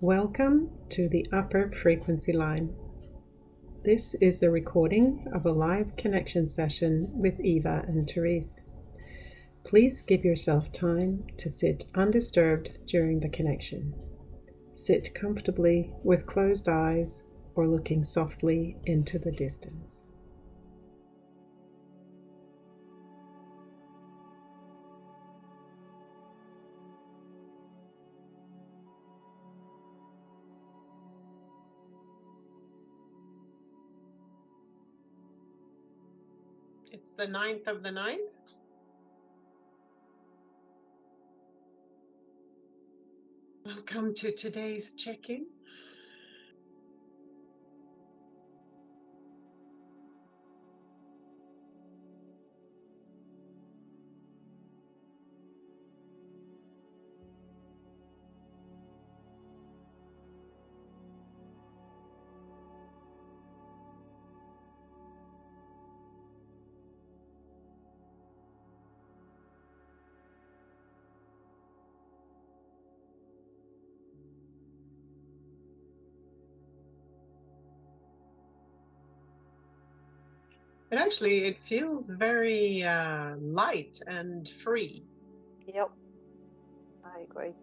Welcome to the upper frequency line. This is a recording of a live connection session with Eva and Therese. Please give yourself time to sit undisturbed during the connection. Sit comfortably with closed eyes or looking softly into the distance. It's the 9th of the 9th. Welcome to today's check-in. And actually, it feels very light and free. Yep, I agree.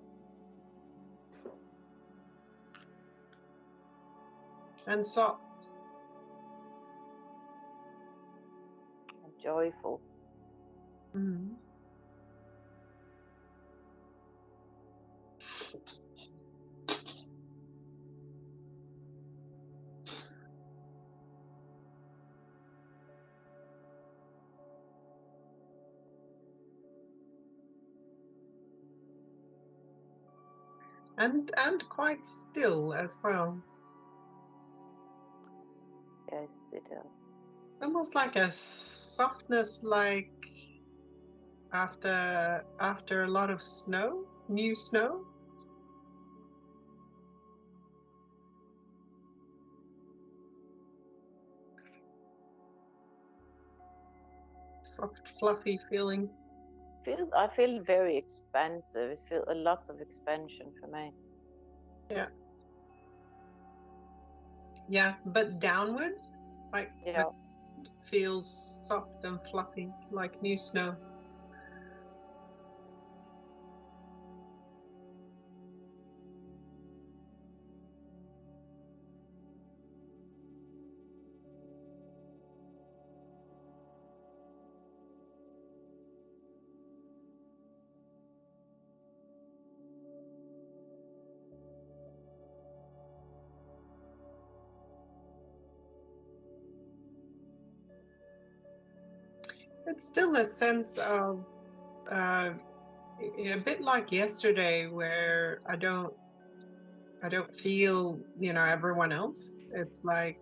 And soft. And joyful. Mm. And quite still as well. Yes, it does. Almost like a softness, like after a lot of snow, new snow. Soft, fluffy feeling. I feel very expansive. It feels lots of expansion for me. Yeah, but downwards, like Yeah. feels soft and fluffy, like new snow. It's still a sense of a bit like yesterday, where I don't feel, everyone else. It's like,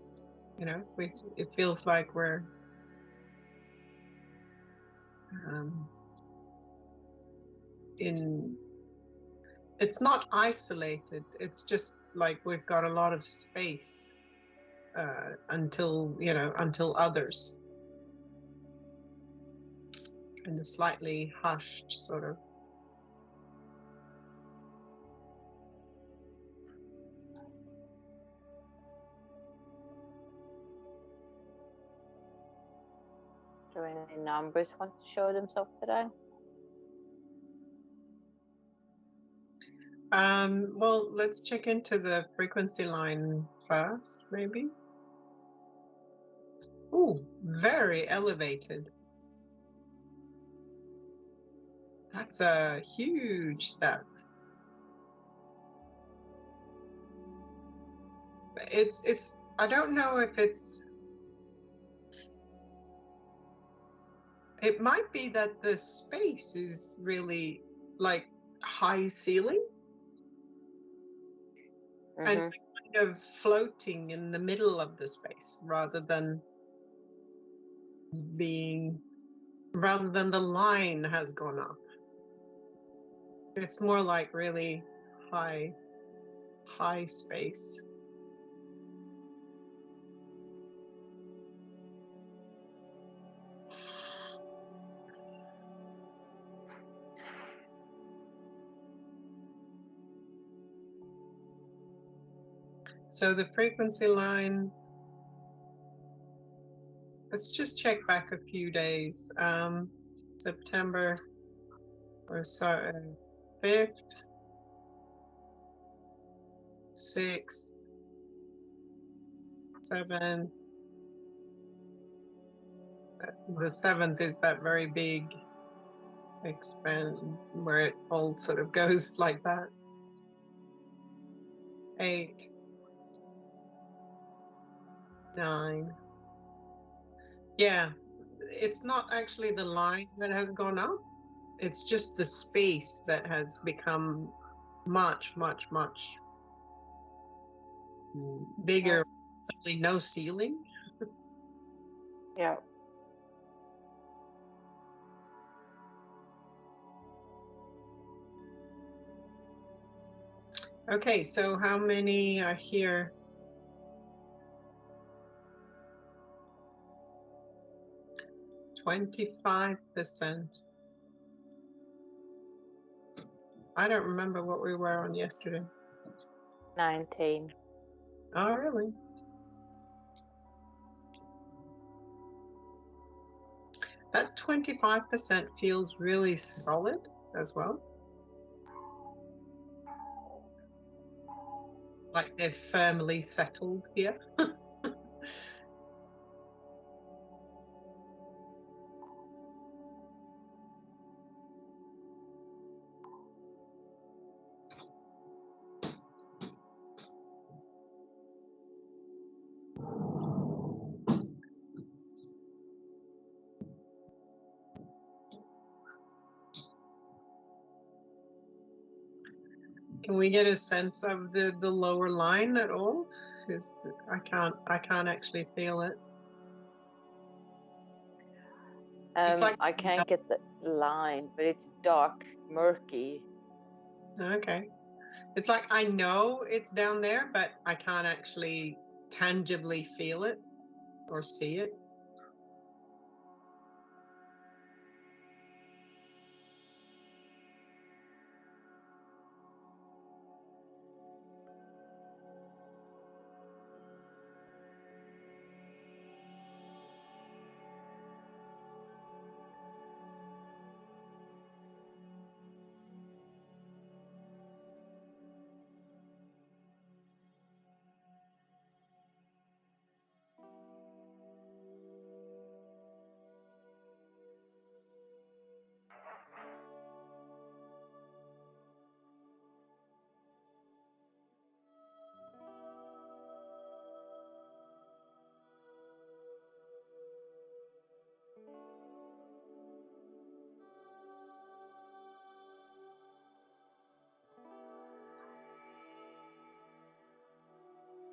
it feels like we're um, it's not isolated. It's just like we've got a lot of space until others, and a slightly hushed sort of. Do any numbers want to show themselves today? Well, let's check into the frequency line first, maybe. Ooh, very elevated. That's a huge step. It's I don't know if it might be that the space is really like high ceiling and kind of floating in the middle of the space, rather than the line has gone up. It's more like really high space. So the frequency line, let's just check back a few days. September or so, 5th, 6th, 7th. The 7th is that very big expand where it all sort of goes like that. 8, 9. Yeah, it's not actually the line that has gone up. It's just the space that has become much, much, much bigger. Suddenly no ceiling. Yeah. Okay, so how many are here? 25%. I don't remember what we were on yesterday. 19. Oh, really? That 25% feels really solid as well. Like they've firmly settled here. Can we get a sense of the lower line at all? Because I can't actually feel it. It's like I can't get the line, but it's dark, murky. okay. It's like I know it's down there, but I can't actually tangibly feel it or see it.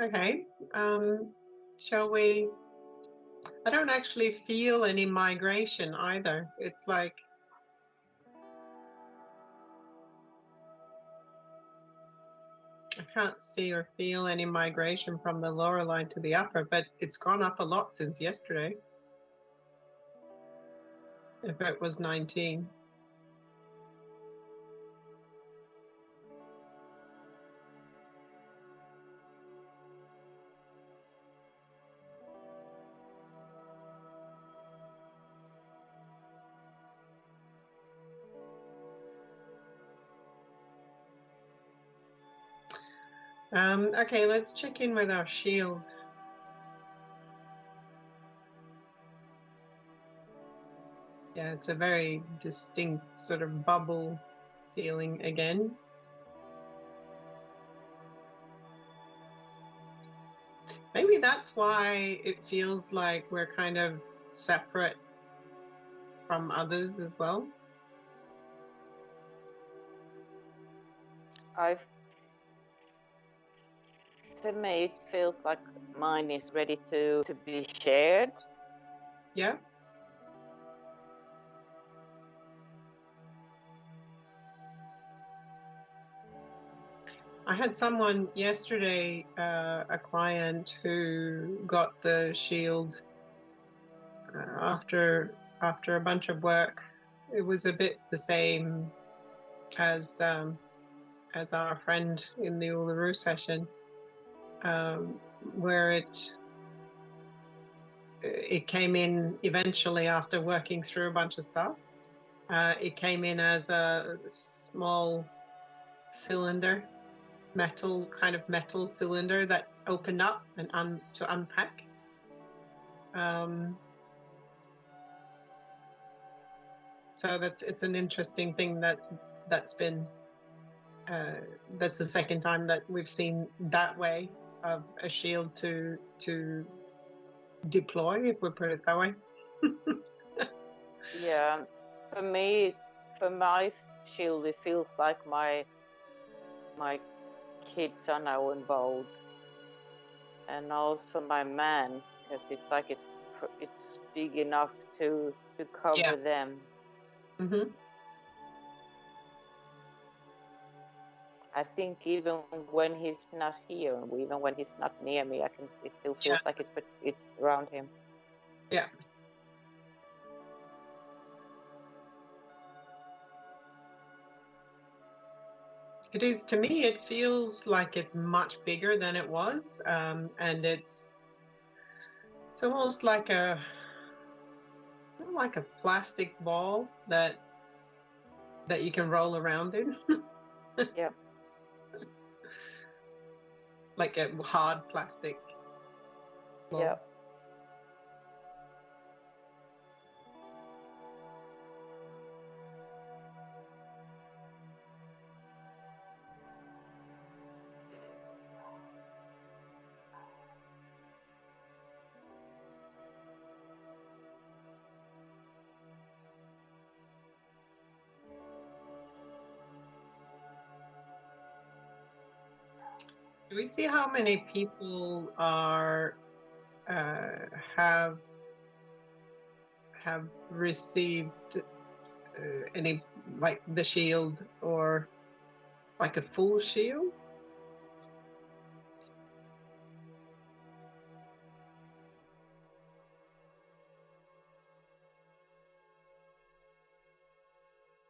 Okay. Shall we? I don't actually feel any migration either. It's like I can't see or feel any migration from the lower line to the upper, but it's gone up a lot since yesterday. If it was 19. Okay, let's check in with our shield. Yeah, it's a very distinct sort of bubble feeling again. Maybe that's why it feels like we're kind of separate from others as well. To me, it feels like mine is ready to be shared. Yeah. I had someone yesterday, a client who got the shield after a bunch of work. It was a bit the same as our friend in the Uluru session. where it came in eventually after working through a bunch of stuff. It came in as a small cylinder, kind of metal cylinder that opened up and to unpack. So it's an interesting thing that's been that's the second time that we've seen that way of a shield to deploy, if we put it that way. Yeah, for me, for my shield, it feels like my kids are now involved, and also my man, because it's like it's big enough to cover them. Mm-hmm. I think even when he's not here, even when he's not near me, it still feels like it's around him. Yeah. It is, to me, it feels like it's much bigger than it was. And it's almost like a plastic ball that you can roll around in. Yeah. Like a hard plastic ball. Yeah. Do we see how many people are have received any, like the shield, or like a full shield?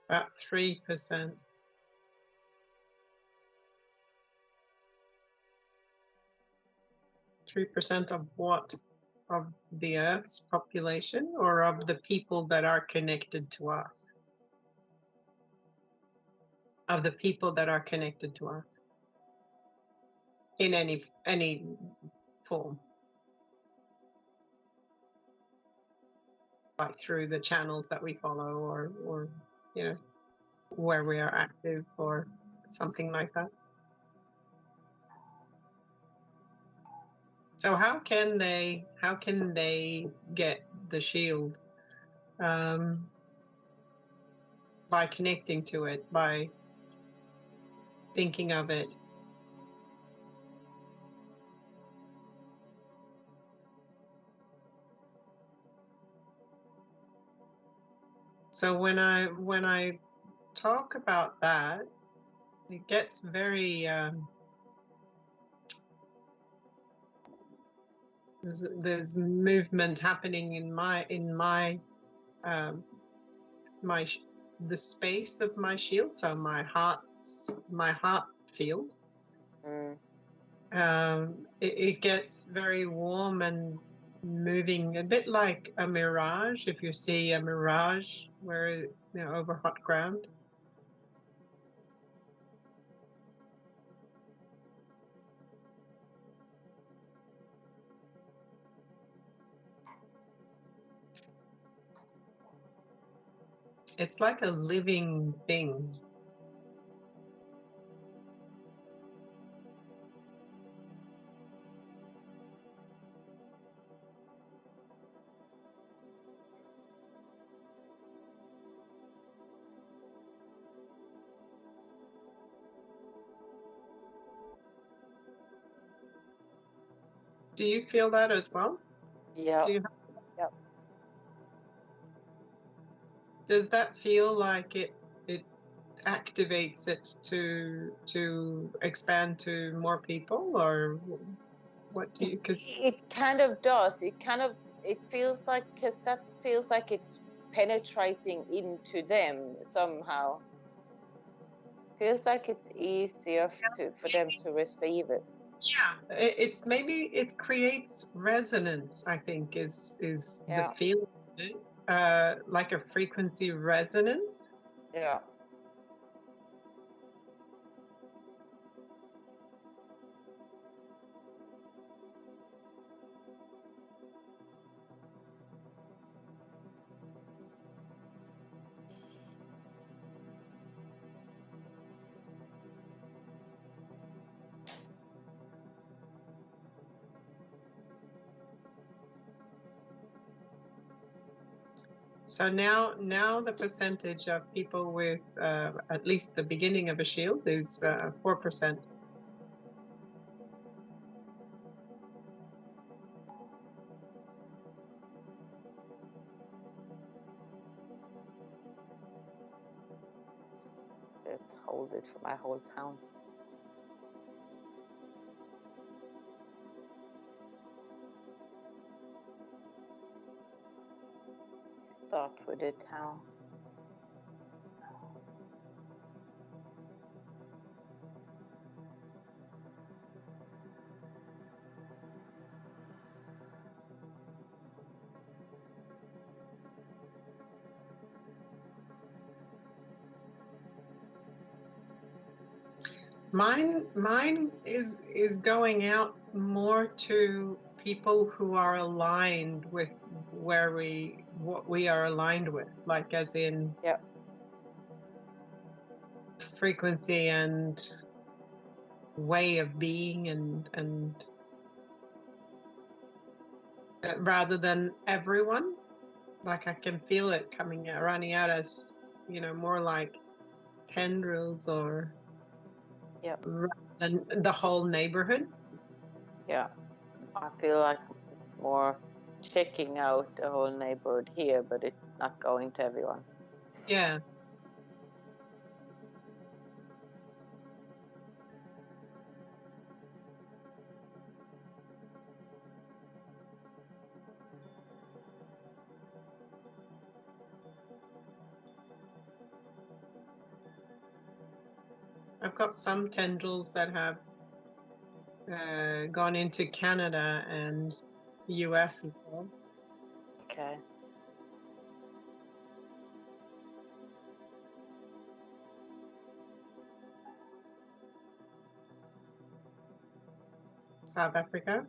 About 3%. 3% of what? Of the Earth's population, or of the people that are connected to us? Of the people that are connected to us in any form, like through the channels that we follow, or you know, where we are active, or something like that. So how can they get the shield? By connecting to it, by thinking of it. So when I talk about that, it gets very there's movement happening in the space of my shield, so my heart field. It gets very warm and moving, a bit like a mirage. If you see a mirage where over hot ground. It's like a living thing. Do you feel that as well? Yeah. Yeah. Does that feel like it activates it to expand to more people, or what do you? It kind of does. It feels like, because that feels like it's penetrating into them somehow. Feels like it's easier for them to receive it. Yeah, it's maybe it creates resonance, I think is the Yeah, feeling, like a frequency resonance. yeah. So now the percentage of people with at least the beginning of a shield is 4%. Just hold it for my whole town. Start with the town. Mine is going out more to people who are aligned with what we are aligned with, like as in Yeah, frequency and way of being and rather than everyone. Like I can feel it coming out, running out as, more like tendrils or yeah, rather than the whole neighborhood. yeah. I feel like it's more checking out the whole neighborhood here, but it's not going to everyone. Yeah. I've got some tendrils that have gone into Canada and the US as well. Okay. South Africa.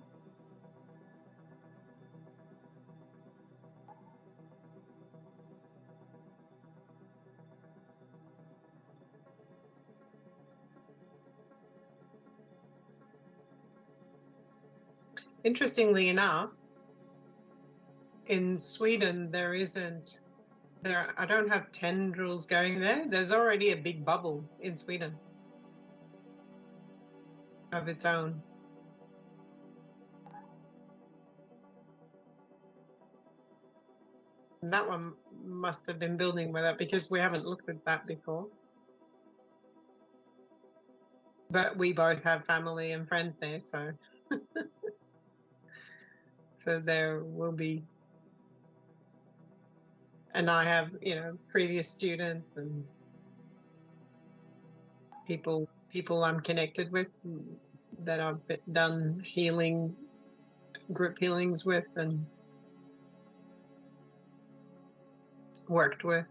Interestingly enough, in Sweden I don't have tendrils going there. There's already a big bubble in Sweden of its own. And that one must have been building with that because we haven't looked at that before. But we both have family and friends there, so there will be. And I have, previous students and people I'm connected with that I've done group healings with and worked with,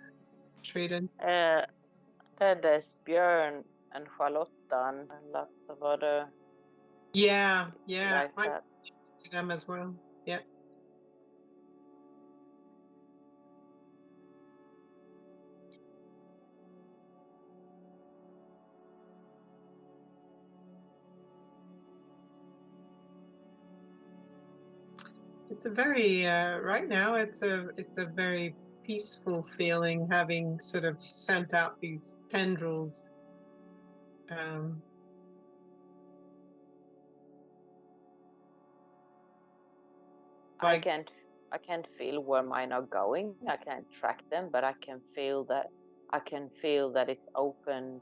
treated. Then there's Björn and Charlotta and lots of other Yeah, people like I that. to them as well. Yeah. It's a very right now it's a very peaceful feeling having sort of sent out these tendrils. Um, I like can't I can't feel where mine are going. I can't track them, but I can feel that it's open.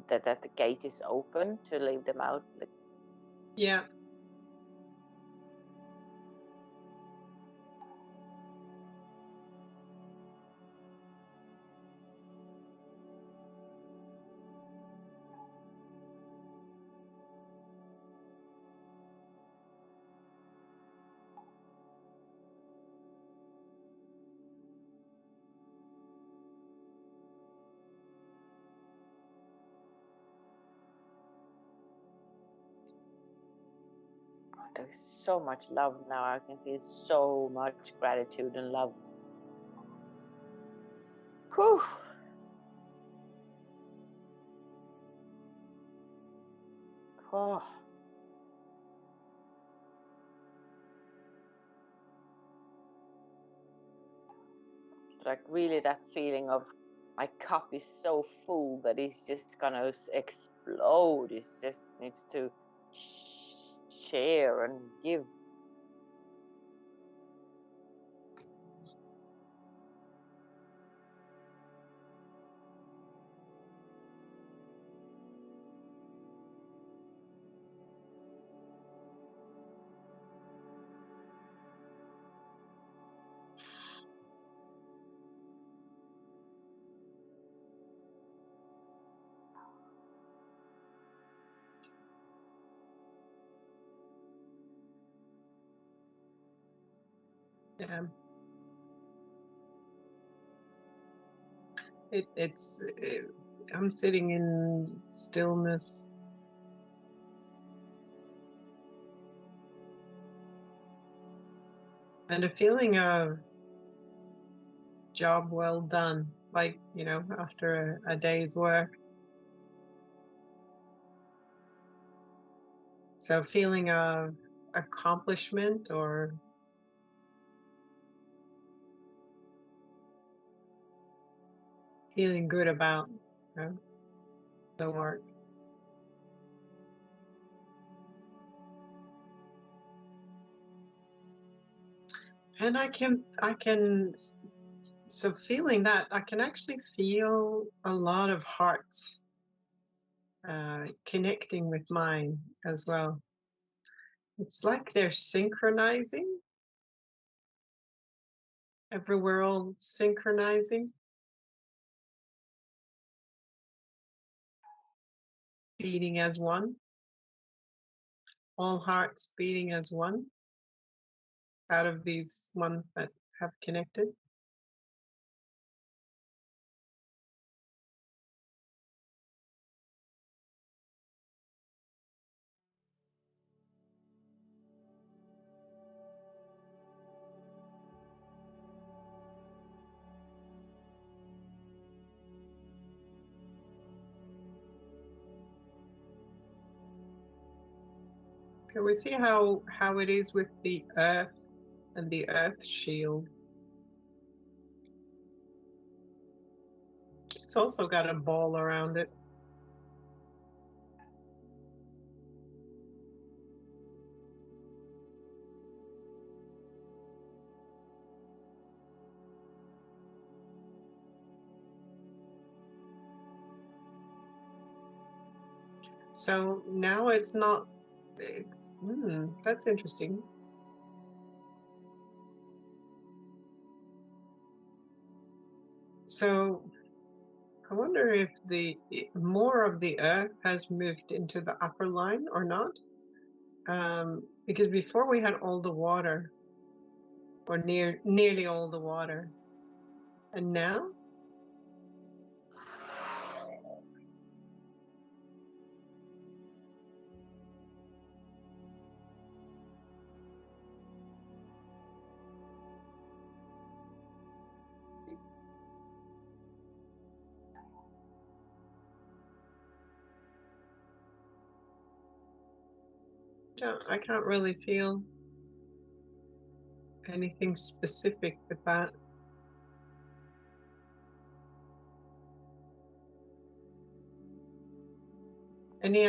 That the gate is open to leave them out. Like, yeah. there's so much love now. I can feel so much gratitude and love. Whew. Oh. Like really that feeling of my cup is so full that it's just gonna explode. It just needs to share and give. Yeah. I'm sitting in stillness. And a feeling of job well done, like, after a day's work. So feeling of accomplishment or feeling good about the work. And so feeling that, I can actually feel a lot of hearts connecting with mine as well. It's like they're synchronizing. We're all synchronizing, beating as one. All hearts beating as one out of these ones that have connected. Can we see how it is with the earth and the earth shield? It's also got a ball around it. So now it's not, that's interesting. So I wonder if more of the earth has moved into the upper line or not. Because before we had all the water, or nearly all the water. And now? I can't really feel anything specific with that. Any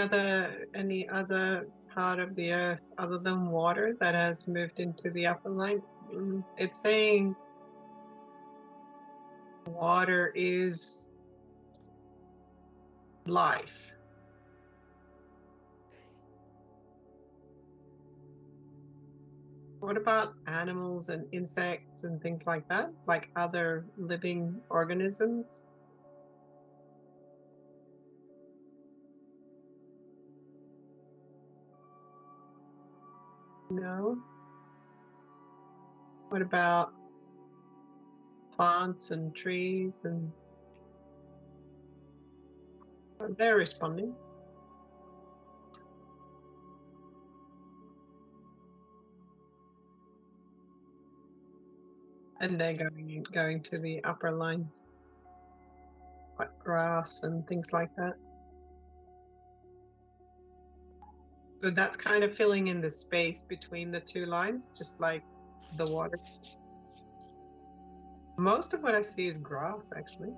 other part of the earth other than water that has moved into the upper line? It's saying water is life. What about animals and insects and things like that? Like other living organisms? No. What about plants and trees? And they're responding. And they're going to the upper line, like grass and things like that. So that's kind of filling in the space between the two lines, just like the water. Most of what I see is grass, actually.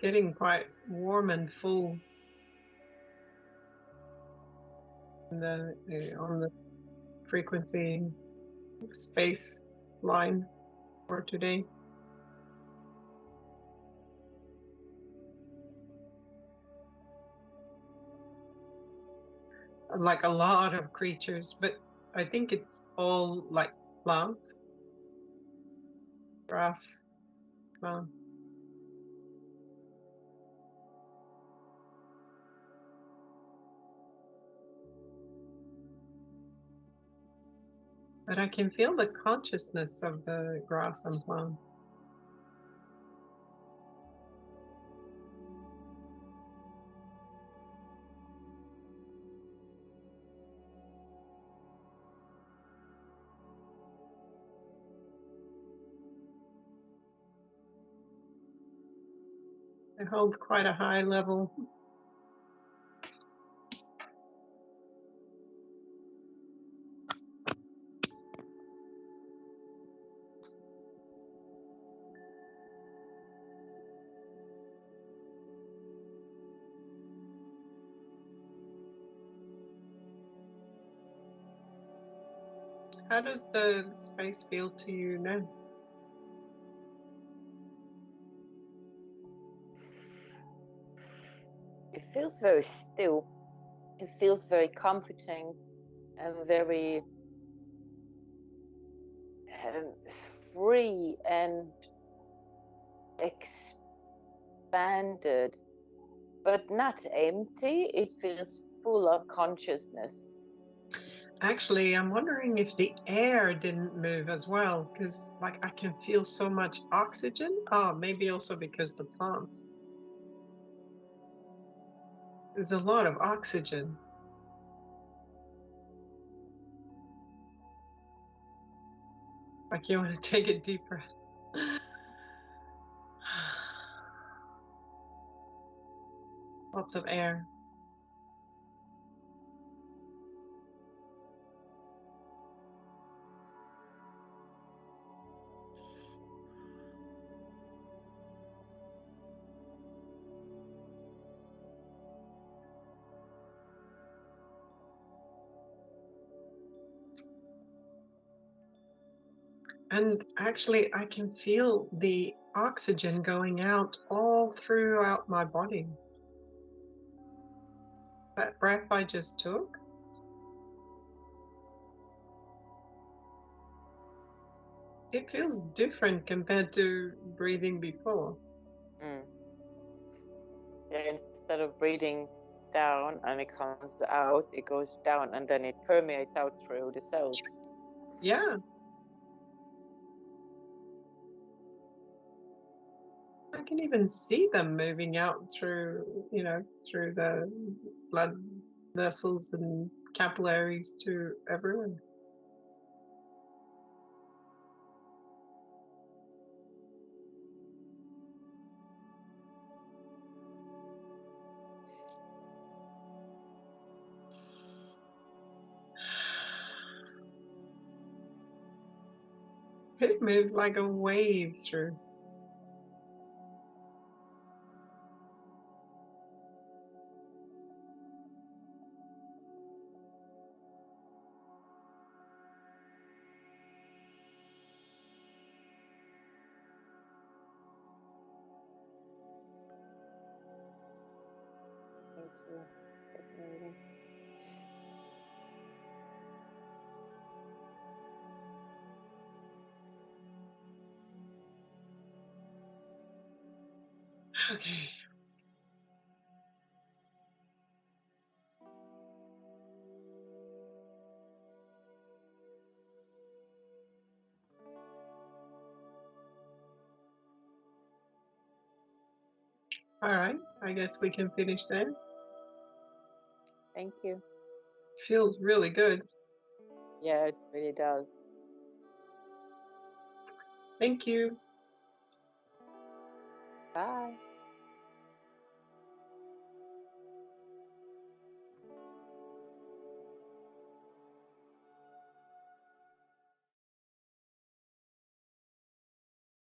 Getting quite warm and full on the frequency space line for today. Like a lot of creatures, but I think it's all like plants, grass, plants. But I can feel the consciousness of the grass and plants. They hold quite a high level. How does the space feel to you now? It feels very still. It feels very comforting and very free and expanded, but not empty. It feels full of consciousness. Actually, I'm wondering if the air didn't move as well, because like I can feel so much oxygen. Oh, maybe also because the plants. There's a lot of oxygen. Like you want to take a deep breath. Lots of air. And actually, I can feel the oxygen going out all throughout my body. That breath I just took, it feels different compared to breathing before. Mm. Yeah, instead of breathing down and it comes out, it goes down and then it permeates out through the cells. Yeah. I can even see them moving out through, through the blood vessels and capillaries to everywhere. It moves like a wave through. to get moving. Okay. All right. I guess we can finish then. Thank you. Feels really good. Yeah, it really does. Thank you. Bye.